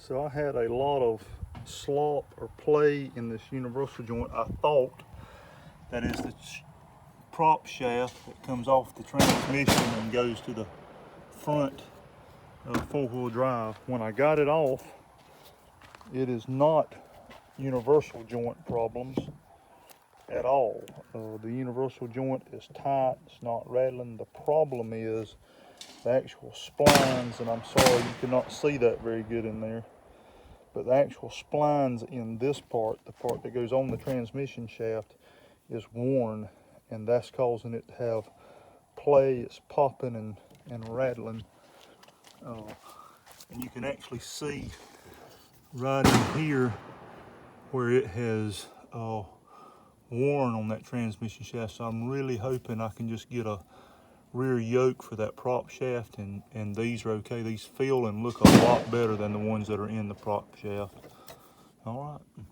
So I had a lot of slop or play in this universal joint. I thought that is the prop shaft that comes off the transmission and goes to the front of four-wheel drive. When I got it off, it is not universal joint problems at all. The universal joint is tight, it's not rattling. The problem is the actual splines, and I'm sorry you cannot see that very good in there, but the actual splines in this part, the part that goes on the transmission shaft, is worn, and that's causing it to have play. It's popping and rattling. And you can actually see right in here where it has worn on that transmission shaft. So I'm really hoping I can just get a rear yoke for that prop shaft, and these are okay. These feel and look a lot better than the ones that are in the prop shaft. All right.